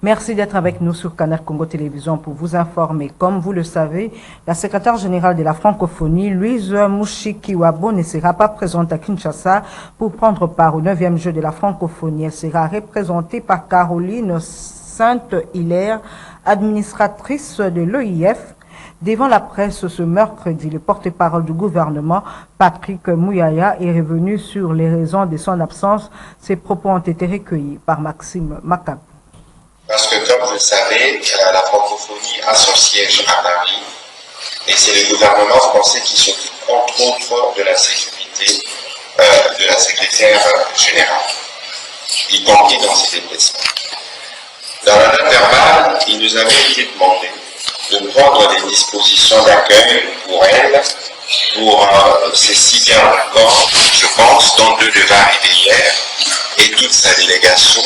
Merci d'être avec nous sur Canal Congo Télévision pour vous informer. Comme vous le savez, la secrétaire générale de la francophonie, Louise Mushikiwabo, ne sera pas présente à Kinshasa pour prendre part au 9e jeu de la francophonie. Elle sera représentée par Caroline Sainte-Hilaire, administratrice de l'EIF. Devant la presse ce mercredi, le porte-parole du gouvernement, Patrick Mouyaya, est revenu sur les raisons de son absence. Ses propos ont été recueillis par Maxime Macab. Parce que, comme vous le savez, la francophonie a son siège à Paris et c'est le gouvernement français qui s'occupe entre autres de la sécurité de la secrétaire générale, y compris dans ses déplacements. Dans la note verbale, il nous avait été demandé de prendre des dispositions d'accueil pour elle, pour ces 6 biens encore, je pense, dont 2 devaient arriver hier, et toute sa délégation.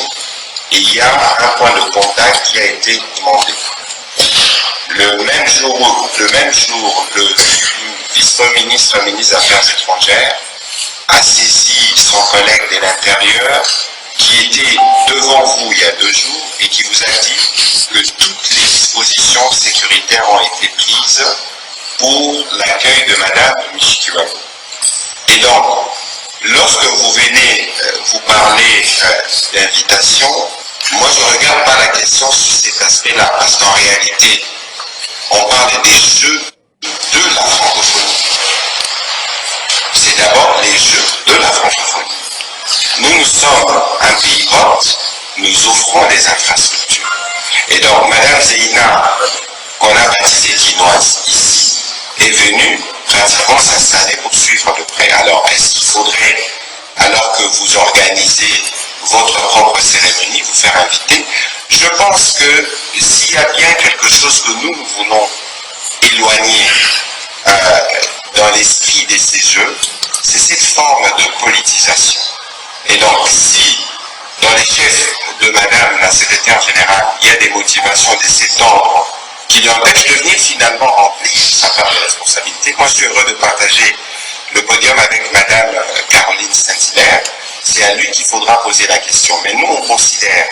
Et il y a un point de contact qui a été demandé. Le même jour, le vice-ministre, ministre des Affaires étrangères, a saisi son collègue de l'Intérieur qui était devant vous il y a 2 jours et qui vous a dit que toutes les dispositions sécuritaires ont été prises pour l'accueil de Madame Mushikiwabo. Et donc, lorsque vous venez vous parler d'invitation, moi je ne regarde pas la question sur cet aspect-là, parce qu'en réalité, on parle des jeux de la francophonie. C'est d'abord les jeux de la francophonie. Nous sommes un pays hôte, nous offrons des infrastructures. Et donc, Madame Zéina, qu'on a baptisée Kinoise ici, est venue pratiquement s'installer pour suivre de près. Alors, est-ce qu'il faudrait, alors que vous organisez votre propre cérémonie, vous faire inviter? Je pense que s'il y a bien quelque chose que nous voulons éloigner dans l'esprit de ces jeux, c'est cette forme de politisation. Et donc, si dans les chefs de Madame la secrétaire générale, il y a des motivations de cet ordre qui l'empêchent de venir finalement remplir sa part de responsabilité, moi je suis heureux de partager le podium avec Madame Caroline Saint-Hilaire. C'est à lui qu'il faudra poser la question. Mais nous, on considère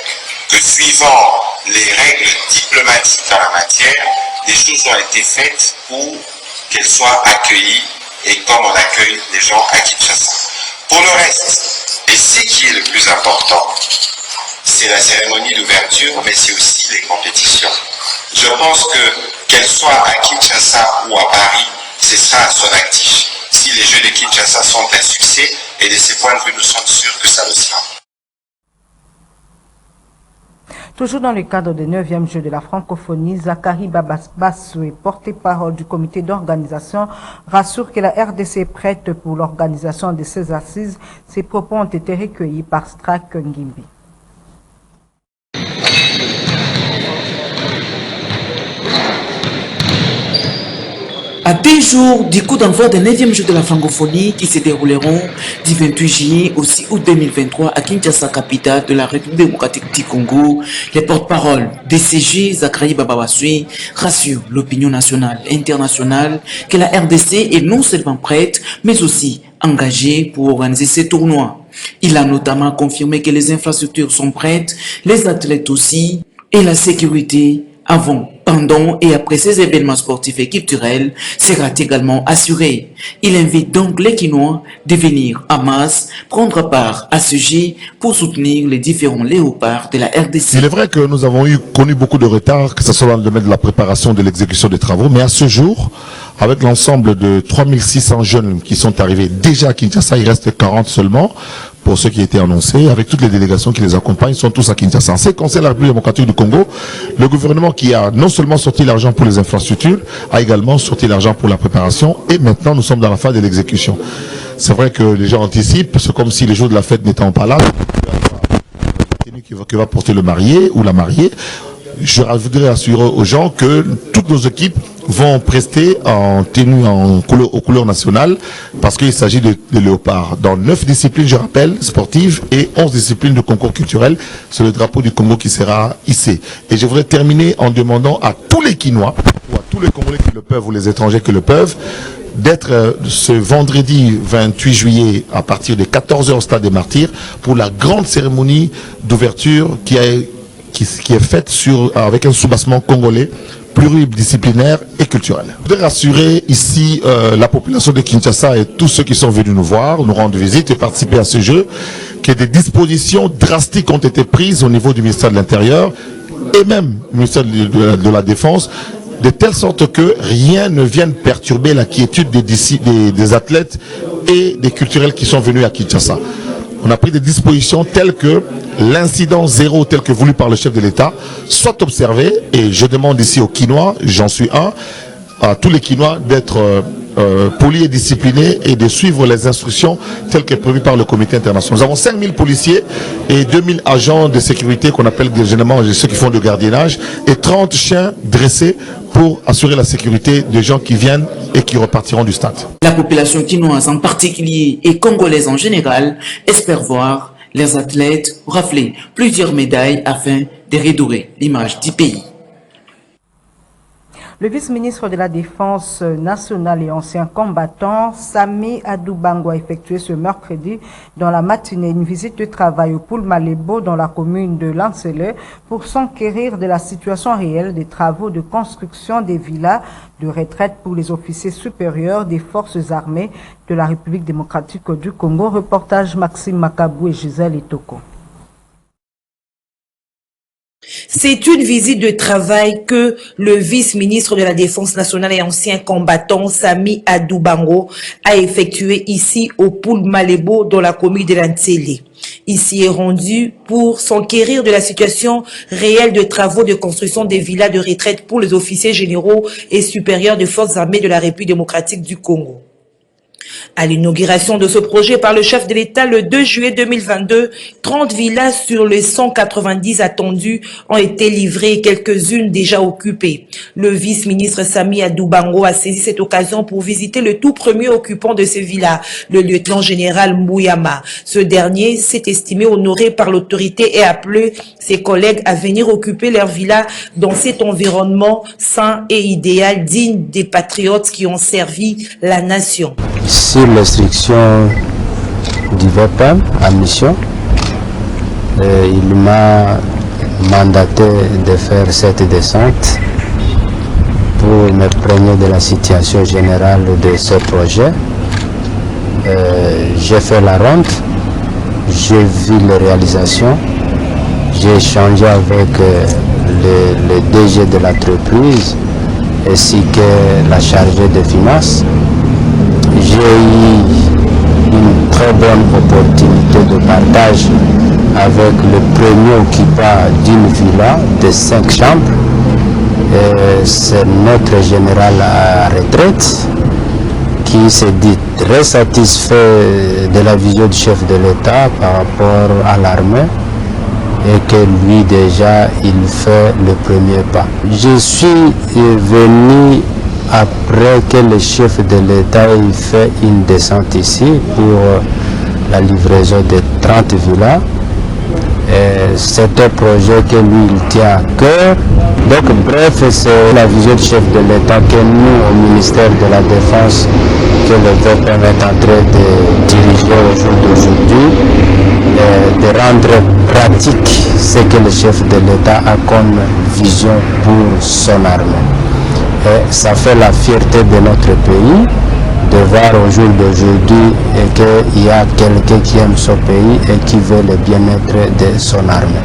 que suivant les règles diplomatiques en la matière, des choses ont été faites pour qu'elles soient accueillies et comme on accueille les gens à Kinshasa. Pour le reste, et ce qui est le plus important, c'est la cérémonie d'ouverture, mais c'est aussi les compétitions. Je pense que, qu'elles soient à Kinshasa ou à Paris, ce sera à son actif. Si les Jeux de Kinshasa sont un succès, et de ce point de vue, nous sommes sûrs que ça le sera. Toujours dans le cadre des 9e Jeux de la francophonie, Zachary Babasoué, porte-parole du comité d'organisation, rassure que la RDC est prête pour l'organisation de ces assises. Ses propos ont été recueillis par Strak Ngimbi. À 2 jours du coup d'envoi des 9e Jeux de la francophonie qui se dérouleront du 28 juillet au 6 août 2023 à Kinshasa, capitale de la République démocratique du Congo, les porte-paroles des CG, Zachary Babasoué, rassurent l'opinion nationale et internationale que la RDC est non seulement prête, mais aussi engagée pour organiser ces tournois. Il a notamment confirmé que les infrastructures sont prêtes, les athlètes aussi, et la sécurité avant, pendant et après ces événements sportifs et culturels sera également assuré. Il invite donc les Kinois de venir en masse prendre part à ce jet pour soutenir les différents léopards de la RDC. Il est vrai que nous avons connu beaucoup de retard, que ce soit dans le domaine de la préparation de l'exécution des travaux, mais à ce jour, avec l'ensemble de 3600 jeunes qui sont arrivés déjà à Kinshasa, il reste 40 seulement, pour ceux qui étaient annoncés, avec toutes les délégations qui les accompagnent, sont tous à Kinshasa. En ce qui concerne la République démocratique du Congo, le gouvernement qui a non seulement sorti l'argent pour les infrastructures, a également sorti l'argent pour la préparation, et maintenant nous sommes dans la phase de l'exécution. C'est vrai que les gens anticipent, c'est comme si les jours de la fête n'étant pas là, qui va porter le marié ou la mariée. Je voudrais assurer aux gens que toutes nos équipes vont prester en tenue aux couleurs nationales parce qu'il s'agit de léopards. Dans 9 disciplines, je rappelle, sportives et 11 disciplines de concours culturels, c'est le drapeau du Congo qui sera hissé. Et je voudrais terminer en demandant à tous les Kinois, ou à tous les Congolais qui le peuvent, ou les étrangers qui le peuvent, d'être ce vendredi 28 juillet à partir de 14h au Stade des Martyrs pour la grande cérémonie d'ouverture qui qui est faite avec un soubassement congolais pluridisciplinaire et culturel. Je voudrais rassurer ici la population de Kinshasa et tous ceux qui sont venus nous voir, nous rendre visite et participer à ce jeu, que des dispositions drastiques ont été prises au niveau du ministère de l'Intérieur et même du ministère de la Défense, de telle sorte que rien ne vienne perturber la quiétude des athlètes et des culturels qui sont venus à Kinshasa. On a pris des dispositions telles que l'incident zéro tel que voulu par le chef de l'État soit observé, et je demande ici aux Kinois, j'en suis un, à tous les Kinois d'être polis et disciplinés et de suivre les instructions telles que prévues par le comité international. Nous avons 5000 policiers et 2000 agents de sécurité qu'on appelle généralement ceux qui font du gardiennage et 30 chiens dressés pour assurer la sécurité des gens qui viennent et qui repartiront du stade. La population quinoise en particulier et congolaise en général espère voir les athlètes rafler plusieurs médailles afin de redorer l'image du pays. Le vice-ministre de la Défense nationale et ancien combattant, Sami Adoubango, a effectué ce mercredi dans la matinée une visite de travail au Poul Malebo dans la commune de Lancelé pour s'enquérir de la situation réelle des travaux de construction des villas de retraite pour les officiers supérieurs des forces armées de la République démocratique du Congo. Reportage Maxime Makabou et Gisèle Itoko. C'est une visite de travail que le vice-ministre de la Défense nationale et ancien combattant Sami Adoubango a effectué ici au Poul Malebo dans la commune de Lancelé. Ici est rendu pour s'enquérir de la situation réelle de travaux de construction des villas de retraite pour les officiers généraux et supérieurs des forces armées de la République démocratique du Congo. À l'inauguration de ce projet par le chef de l'État le 2 juillet 2022, 30 villas sur les 190 attendues ont été livrées et quelques-unes déjà occupées. Le vice-ministre Sami Adoubango a saisi cette occasion pour visiter le tout premier occupant de ces villas, le lieutenant-général Mouyama. Ce dernier s'est estimé honoré par l'autorité et a appelé ses collègues à venir occuper leurs villas dans cet environnement sain et idéal, digne des patriotes qui ont servi la nation. Sur l'instruction du VPM à mission, il m'a mandaté de faire cette descente pour me prévenir de la situation générale de ce projet. J'ai fait la ronde, j'ai vu les réalisations, j'ai échangé avec le DG de l'entreprise ainsi que la chargée des finances. J'ai eu une très bonne opportunité de partage avec le premier occupant d'une villa de 5 chambres. C'est notre général à retraite qui s'est dit très satisfait de la vision du chef de l'État par rapport à l'armée et que lui déjà il fait le premier pas. Je suis venu après que le chef de l'État ait fait une descente ici pour la livraison de 30 villas. C'est un projet que lui il tient à cœur. Donc bref, c'est la vision du chef de l'État que nous, au ministère de la Défense, que le VPM est en train de diriger au jour d'aujourd'hui, de rendre pratique ce que le chef de l'État a comme vision pour son armée. Et ça fait la fierté de notre pays de voir au jour d'aujourd'hui qu'il y a quelqu'un qui aime son pays et qui veut le bien-être de son armée.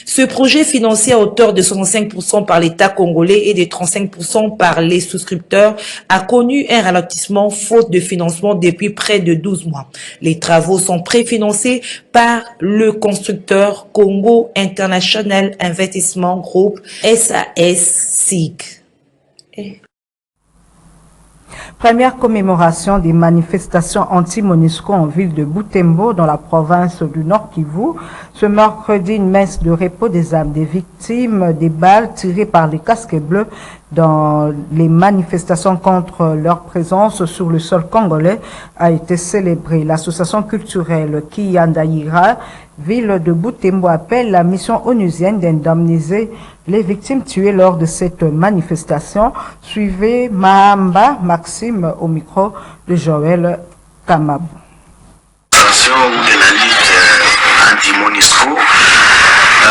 Ce projet financé à hauteur de 65% par l'État congolais et de 35% par les souscripteurs a connu un ralentissement faute de financement depuis près de 12 mois. Les travaux sont préfinancés par le constructeur Congo International Investissement Group SAS-SIG. Première commémoration des manifestations anti-MONUSCO en ville de Butembo dans la province du Nord Kivu. Ce mercredi, une messe de repos des âmes des victimes des balles tirées par les casques bleus dans les manifestations contre leur présence sur le sol congolais a été célébrée. L'association culturelle Kiyandaïra, ville de Butembo, appelle la mission onusienne d'indemniser les victimes tuées lors de cette manifestation. Suivez Mahamba Maxime au micro de Joël Kamabou. De la lutte anti-MONUSCO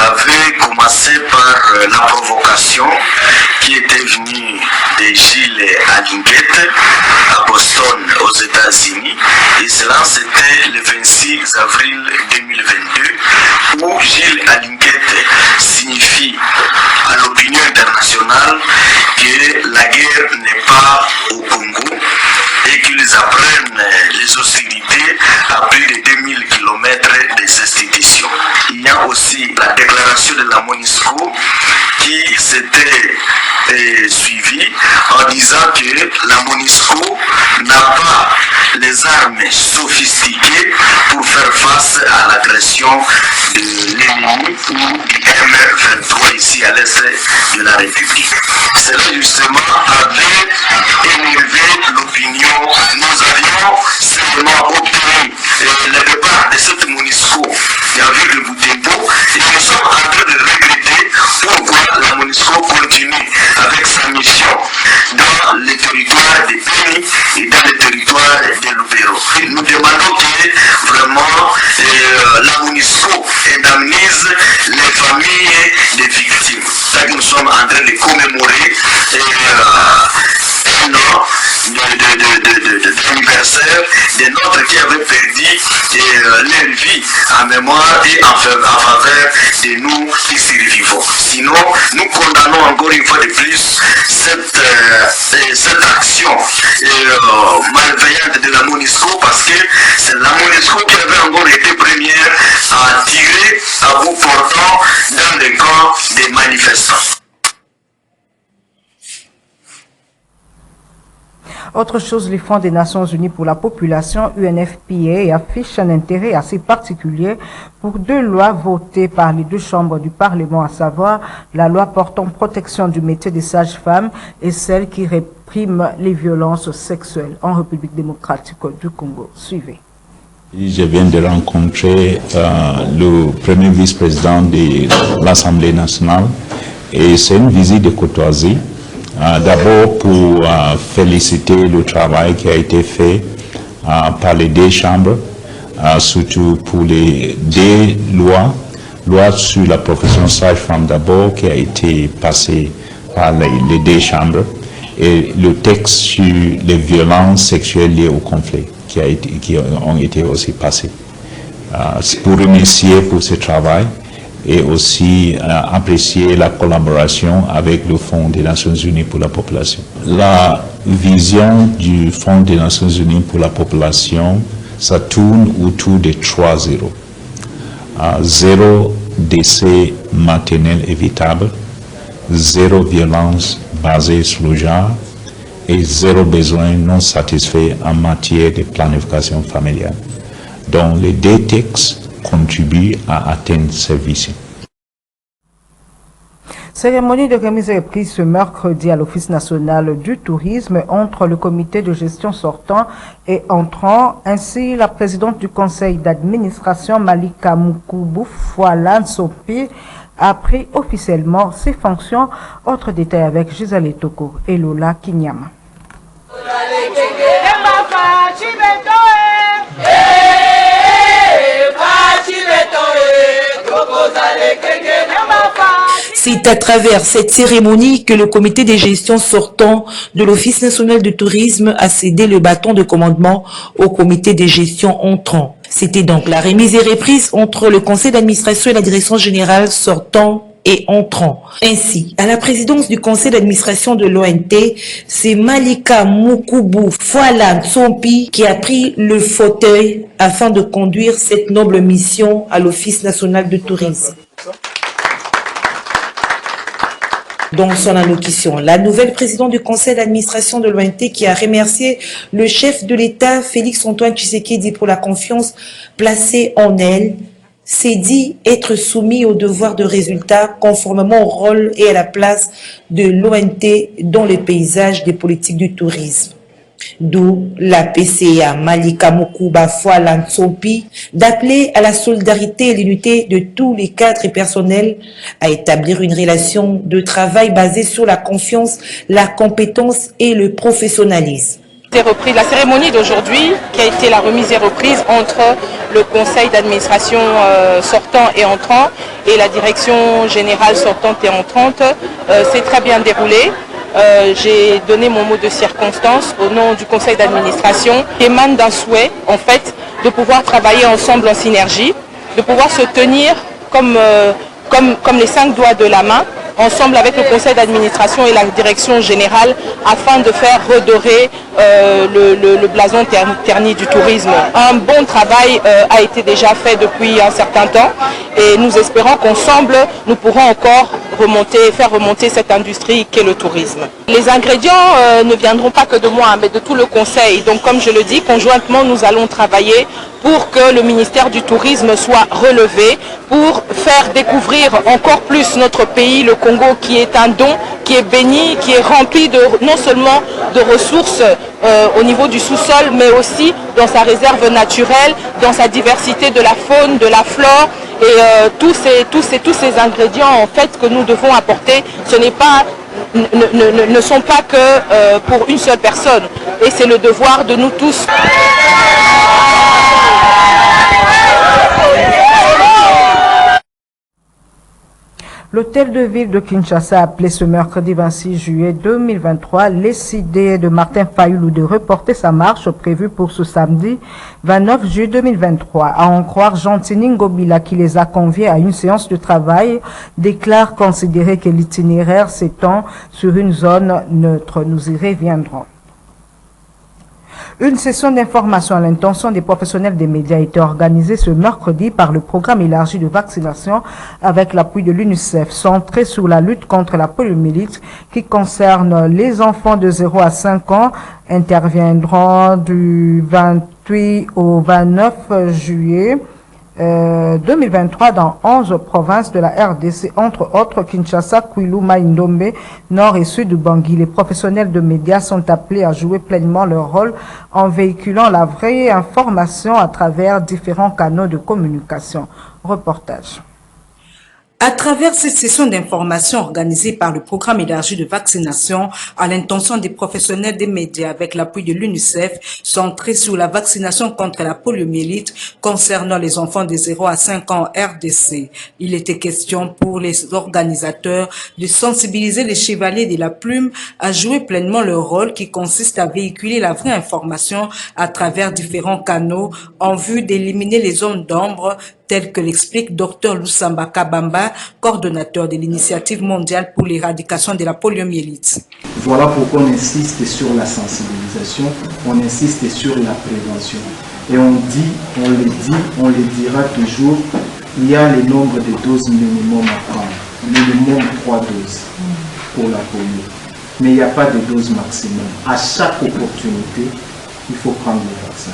avait commencé par la provocation qui était venue de Gilles Alinguette à Boston aux États-Unis. Et cela, c'était le 26 avril 2022, où Gilles Alinguette signifie à l'opinion internationale que la guerre n'est pas au Congo et qu'ils apprennent les hostilités à plus de 2000 km des institutions. Il y a aussi la déclaration de la MONUSCO qui s'était suivie en disant que la MONUSCO n'a pas les armes sophistiquées pour faire face à l'agression de l'ennemi ou du M23 ici à l'est de la République. Cela justement avait élevé l'opinion. Nous avions seulement obtenu le départ de cette MONUSCO qui a vu le Butembo et nous sommes en train de regretter pourquoi la MONUSCO continue avec sa mission dans les territoires des Béni et dans les territoires de Lubero. Nous demandons que vraiment la MONUSCO indemnise les familles des victimes. Là, nous sommes en train de commémorer un an d'anniversaire de notre qui avait perdu leur vie en mémoire et en faveur de nous qui survivons. Sinon, nous condamnons encore une fois de plus cette action malveillante de la MONUSCO parce que c'est la MONUSCO qui avait encore été première à tirer à bout portant dans les camps des manifestants. Autre chose, les Fonds des Nations Unies pour la population, UNFPA, affichent un intérêt assez particulier pour deux lois votées par les deux chambres du Parlement, à savoir la loi portant protection du métier des sages-femmes et celle qui réprime les violences sexuelles en République démocratique du Congo. Suivez. Je viens de rencontrer le premier vice-président de l'Assemblée nationale et c'est une visite de courtoisie. D'abord pour féliciter le travail qui a été fait par les deux chambres, surtout pour les deux lois sur la profession sage-femme d'abord qui a été passée par les deux chambres et le texte sur les violences sexuelles liées au conflit qui ont été aussi passés. Pour remercier pour ce travail et aussi apprécier la collaboration avec le Fonds des Nations Unies pour la population. La vision du Fonds des Nations Unies pour la population, ça tourne autour de 3 zéros. 0 décès maternel évitable, 0 violence basée sur le genre et 0 besoin non satisfait en matière de planification familiale. Donc les deux textes contribuent à atteindre ces visions. Cérémonie de remise et prise ce mercredi à l'Office national du tourisme entre le comité de gestion sortant et entrant, ainsi la présidente du conseil d'administration Malika Mukubu Fouala Nsopi a pris officiellement ses fonctions. Autre détail avec Gisèle Toko et Lola Kinyama. C'est à travers cette cérémonie que le comité de gestion sortant de l'Office national de tourisme a cédé le bâton de commandement au comité de gestion entrant. C'était donc la remise et reprise entre le conseil d'administration et la direction générale sortant et entrant. Ainsi, à la présidence du conseil d'administration de l'ONT, c'est Malika Mukubu Fouala Ntsompi qui a pris le fauteuil afin de conduire cette noble mission à l'Office national de tourisme. Dans son allocution, la nouvelle présidente du conseil d'administration de l'ONT qui a remercié le chef de l'État, Félix-Antoine Tshisekedi, pour la confiance placée en elle, s'est dit être soumis au devoir de résultat conformément au rôle et à la place de l'ONT dans le paysage des politiques du tourisme. D'où la PCA Malika Mukuba Fouala Ntsompi d'appeler à la solidarité et l'unité de tous les cadres et personnels à établir une relation de travail basée sur la confiance, la compétence et le professionnalisme. La cérémonie d'aujourd'hui, qui a été la remise et reprise entre le conseil d'administration sortant et entrant et la direction générale sortante et entrante, s'est très bien déroulée. J'ai donné mon mot de circonstance au nom du conseil d'administration qui émane d'un souhait, en fait, de pouvoir travailler ensemble en synergie, de pouvoir se tenir comme les 5 doigts de la main, ensemble avec le conseil d'administration et la direction générale, afin de faire redorer le blason terni du tourisme. Un bon travail a été déjà fait depuis un certain temps et nous espérons qu'ensemble, nous pourrons encore faire remonter cette industrie qu'est le tourisme. Les ingrédients ne viendront pas que de moi, mais de tout le conseil. Donc, comme je le dis, conjointement, nous allons travailler pour que le ministère du Tourisme soit relevé, pour faire découvrir encore plus notre pays, le Congo, qui est un don, qui est béni, qui est rempli non seulement de ressources au niveau du sous-sol, mais aussi dans sa réserve naturelle, dans sa diversité de la faune, de la flore. Et tous ces ingrédients en fait que nous devons apporter, ne sont pas que pour une seule personne. Et c'est le devoir de nous tous. L'hôtel de ville de Kinshasa a appelé ce mercredi 26 juillet 2023 l'idée de Martin Fayulu de reporter sa marche prévue pour ce samedi 29 juillet 2023. À en croire Gentini Ngobila qui les a conviés à une séance de travail, déclare considérer que l'itinéraire s'étend sur une zone neutre. Nous y reviendrons. Une session d'information à l'intention des professionnels des médias a été organisée ce mercredi par le programme élargi de vaccination avec l'appui de l'UNICEF, centré sur la lutte contre la poliomyélite qui concerne les enfants de 0 à 5 ans, interviendront du 28 au 29 juillet 2023 dans 11 provinces de la RDC, entre autres Kinshasa, Kwilu, Maïndombe, Nord et Sud du Bangui. Les professionnels de médias sont appelés à jouer pleinement leur rôle en véhiculant la vraie information à travers différents canaux de communication. Reportage. À travers cette session d'information organisée par le programme élargi de vaccination à l'intention des professionnels des médias avec l'appui de l'UNICEF, centré sur la vaccination contre la poliomyélite concernant les enfants de 0 à 5 ans en RDC. Il était question pour les organisateurs de sensibiliser les chevaliers de la plume à jouer pleinement leur rôle qui consiste à véhiculer la vraie information à travers différents canaux en vue d'éliminer les zones d'ombre tel que l'explique Dr Lusamba Kabamba, coordonnateur de l'initiative mondiale pour l'éradication de la poliomyélite. Voilà pourquoi on insiste sur la sensibilisation, on insiste sur la prévention. Et on le dira toujours, il y a le nombre de doses minimum à prendre, minimum 3 doses pour la polio. Mais il n'y a pas de dose maximum. À chaque opportunité, il faut prendre le vaccin.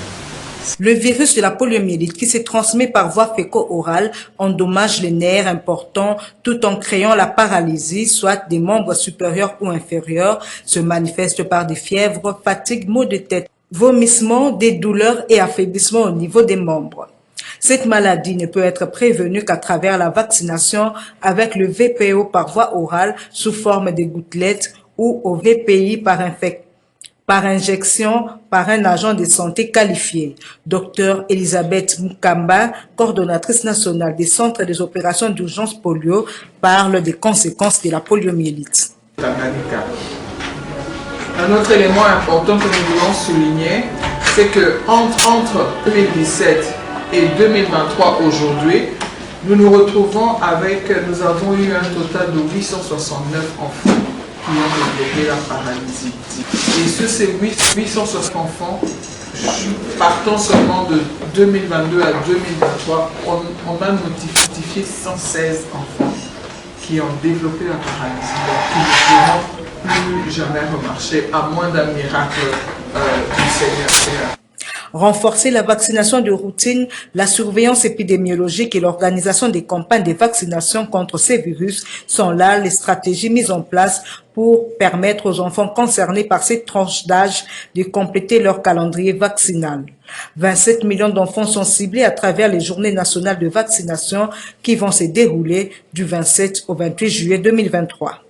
Le virus de la poliomyélite qui se transmet par voie féco-orale endommage les nerfs importants tout en créant la paralysie, soit des membres supérieurs ou inférieurs, se manifeste par des fièvres, fatigue, maux de tête, vomissements, des douleurs et affaiblissement au niveau des membres. Cette maladie ne peut être prévenue qu'à travers la vaccination avec le VPO par voie orale sous forme de gouttelettes ou au VPI par injection par un agent de santé qualifié. Dr Elisabeth Mukamba, coordonnatrice nationale des centres des opérations d'urgence polio, parle des conséquences de la poliomyélite. Un autre élément important que nous voulons souligner, c'est que entre 2017 et 2023 aujourd'hui, nous avons eu un total de 869 enfants qui ont développé la paralysie. Et sur ces 860 enfants, partant seulement de 2022 à 2023, on a notifié 116 enfants qui ont développé la paralysie, donc qui ne pourront plus jamais remarcher, à moins d'un miracle du Seigneur. Renforcer la vaccination de routine, la surveillance épidémiologique et l'organisation des campagnes de vaccination contre ces virus sont là les stratégies mises en place pour permettre aux enfants concernés par cette tranche d'âge de compléter leur calendrier vaccinal. 27 millions d'enfants sont ciblés à travers les journées nationales de vaccination qui vont se dérouler du 27 au 28 juillet 2023.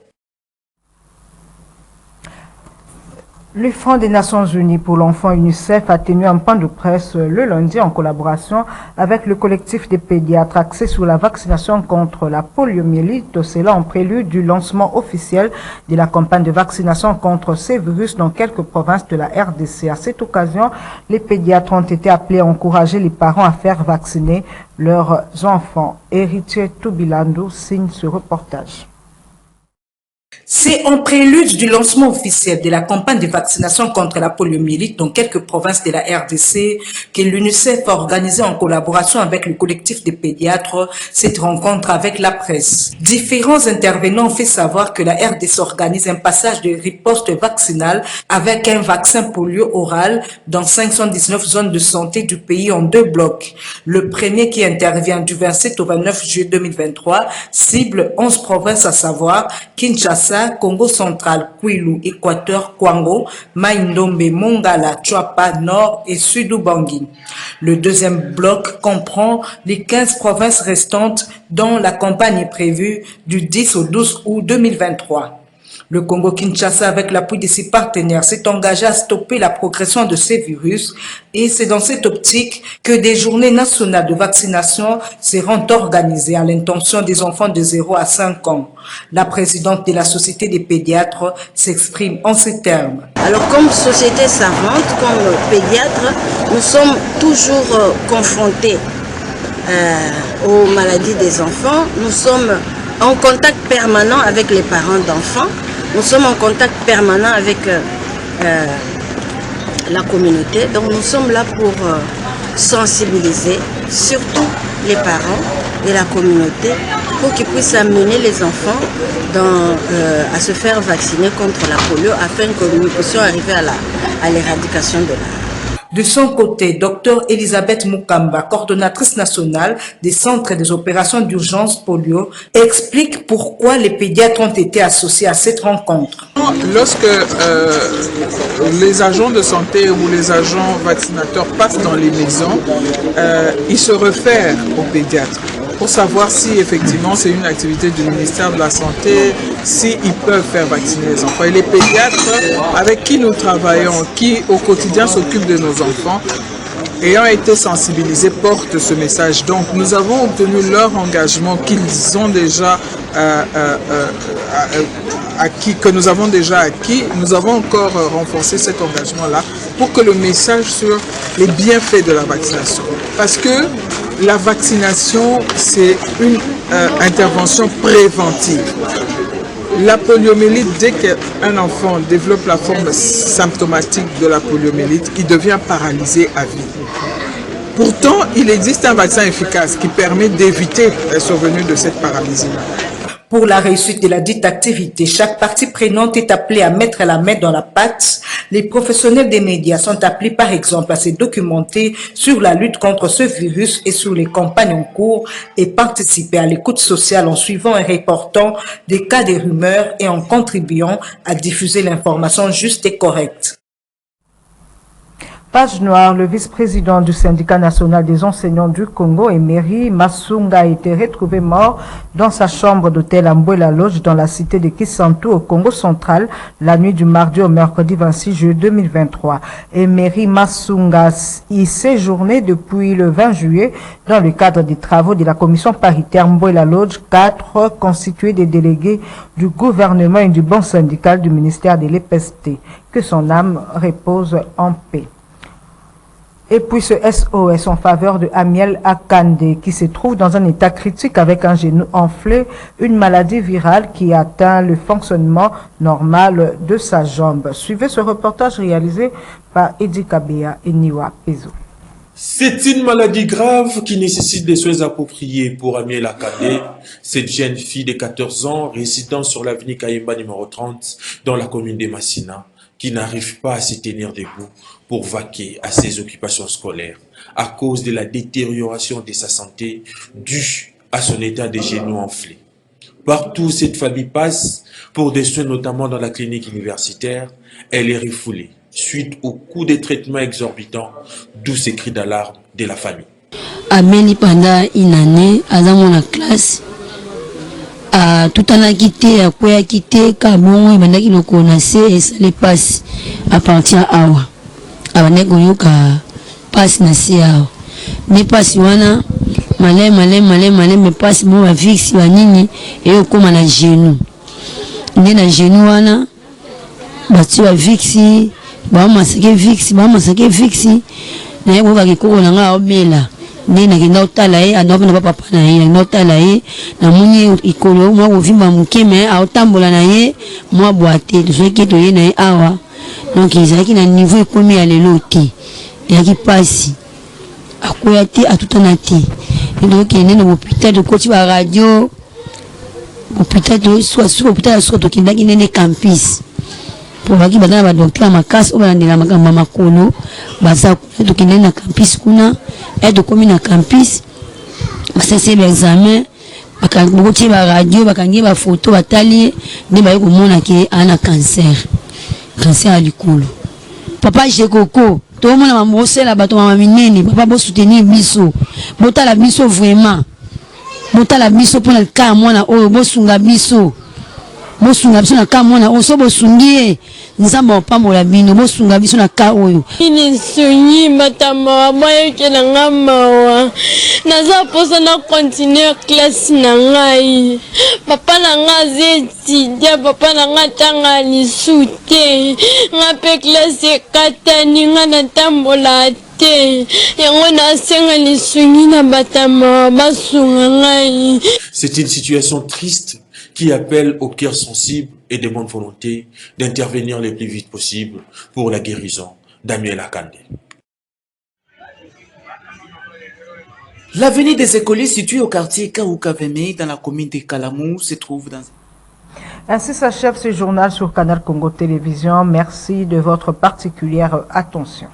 Le Front des Nations Unies pour l'enfant UNICEF a tenu un point de presse le lundi en collaboration avec le collectif des pédiatres axé sur la vaccination contre la poliomyélite, cela en prélude du lancement officiel de la campagne de vaccination contre ces virus dans quelques provinces de la RDC. À cette occasion, les pédiatres ont été appelés à encourager les parents à faire vacciner leurs enfants. Héritier Toubilando signe ce reportage. C'est en prélude du lancement officiel de la campagne de vaccination contre la poliomyélite dans quelques provinces de la RDC que l'UNICEF a organisé en collaboration avec le collectif des pédiatres cette rencontre avec la presse. Différents intervenants ont fait savoir que la RDC organise un passage de riposte vaccinale avec un vaccin polio oral dans 519 zones de santé du pays en 2 blocs. Le premier qui intervient du 27 au 29 juillet 2023 cible 11 provinces à savoir Kinshasa, Congo central, Kwilu, Équateur, Kwango, Maïndombe, Mongala, Tchouapa, Nord et Sud-Ubangi. Le deuxième bloc comprend les 15 provinces restantes dont la campagne est prévue du 10 au 12 août 2023. Le Congo-Kinshasa, avec l'appui de ses partenaires, s'est engagé à stopper la progression de ces virus et c'est dans cette optique que des journées nationales de vaccination seront organisées à l'intention des enfants de 0 à 5 ans. La présidente de la Société des pédiatres s'exprime en ces termes. Alors comme société savante, comme pédiatre, nous sommes toujours confrontés aux maladies des enfants. Nous sommes en contact permanent avec les parents d'enfants. Nous sommes en contact permanent avec la communauté. Donc nous sommes là pour sensibiliser surtout les parents et la communauté pour qu'ils puissent amener les enfants à se faire vacciner contre la polio afin que nous puissions arriver à l'éradication de la. De son côté, Dr Elisabeth Mukamba, coordonnatrice nationale des centres et des opérations d'urgence polio, explique pourquoi les pédiatres ont été associés à cette rencontre. Lorsque les agents de santé ou les agents vaccinateurs passent dans les maisons, ils se réfèrent aux pédiatres pour savoir si effectivement c'est une activité du ministère de la Santé, s'ils peuvent faire vacciner les enfants. Et les pédiatres avec qui nous travaillons, qui au quotidien s'occupent de nos enfants, ayant été sensibilisés, portent ce message. Donc nous avons obtenu leur engagement qu'ils ont déjà acquis, que nous avons déjà acquis. Nous avons encore renforcé cet engagement-là pour que le message sur les bienfaits de la vaccination. Parce que la vaccination, c'est une intervention préventive. La poliomyélite, dès qu'un enfant développe la forme symptomatique de la poliomyélite, il devient paralysé à vie. Pourtant, il existe un vaccin efficace qui permet d'éviter la survenue de cette paralysie-là. Pour la réussite de la dite activité, chaque partie prenante est appelée à mettre la main dans la pâte. Les professionnels des médias sont appelés par exemple à se documenter sur la lutte contre ce virus et sur les campagnes en cours et participer à l'écoute sociale en suivant et reportant des cas de rumeurs et en contribuant à diffuser l'information juste et correcte. Page noire, le vice-président du syndicat national des enseignants du Congo, Emery Masunga, a été retrouvé mort dans sa chambre d'hôtel à Mbouela-Lodge dans la cité de Kisantu au Congo central la nuit du mardi au mercredi 26 juillet 2023. Emery Masunga y séjournait depuis le 20 juillet dans le cadre des travaux de la commission paritaire Mbouela-Lodge 4 constituée des délégués du gouvernement et du banc syndical du ministère de l'EPST. Que son âme repose en paix. Et puis ce SOS en faveur de Amiel Akande qui se trouve dans un état critique avec un genou enflé, une maladie virale qui atteint le fonctionnement normal de sa jambe. Suivez ce reportage réalisé par Edi Kabea et Niwa Pezo. C'est une maladie grave qui nécessite des soins appropriés pour Amiel Akande, cette jeune fille de 14 ans résidant sur l'avenue Kayemba numéro 30 dans la commune de Massina, qui n'arrive pas à se tenir debout pour vaquer à ses occupations scolaires à cause de la détérioration de sa santé due à son état de genou enflé. Partout où cette famille passe, pour des soins notamment dans la clinique universitaire, elle est refoulée suite au coût des traitements exorbitants, d'où ces cris d'alarme de la famille. Amélie, pendant une année, à mon classe, tout en a quitté, à quoi a quitté, Kabon, et maintenant qu'il connaissait, et ça les passe à partir à Awa. Avant de passe na Awa. Ne passe wana, malin, mais passe mon fixe, nini, et au comme à genou. Ne na genou wana, batu a fixi, ba masake fixi, na yebo ba kiko na nga omela. Ne na kenda otala ye adobe na papa na ye na otala ye na muni ikolo mwa ovimba mukeme a otambola na ye mwa boate to soki to ye na ye awa donc ezalaki na niveau ekomi ya lelo te eyaki pasi akoya te atutana te donc ene na hôpital de koti ba radio hôpital de soit tokendaki nene campus pour baki badana ba docteur makasi obalandela makambo makolo baza tokendaki na campus kuna aide komi na campus basese l'examen bakangi ba radio bakangi ba photo batali nde baye komona ke ana cancer à likolo papa jekoko to mona mamosela bato mama minene papa bo soutenir biso botala biso vraiment botala biso pona ka mwana oyo bosunga biso na ka mwana oyo so bosungie nzamba opambola bino bosunga biso na ka oyo ini sunyi matama moyo kena ngamawa naza posa na continuer classe na ngai papa na nga zetidia papa na nga tanga lisute nga pe classe katani nga na tambola te yango nasenga lisungi na batama basunga ngai. C'est une situation triste qui appelle au cœur sensible et de bonne volonté d'intervenir le plus vite possible pour la guérison d'Amiel Akande. L'avenue des écoliers situé au quartier Kaoukaveme dans la commune de Kalamou se trouve dans... Ainsi s'achève ce journal sur Canal Congo Télévision. Merci de votre particulière attention.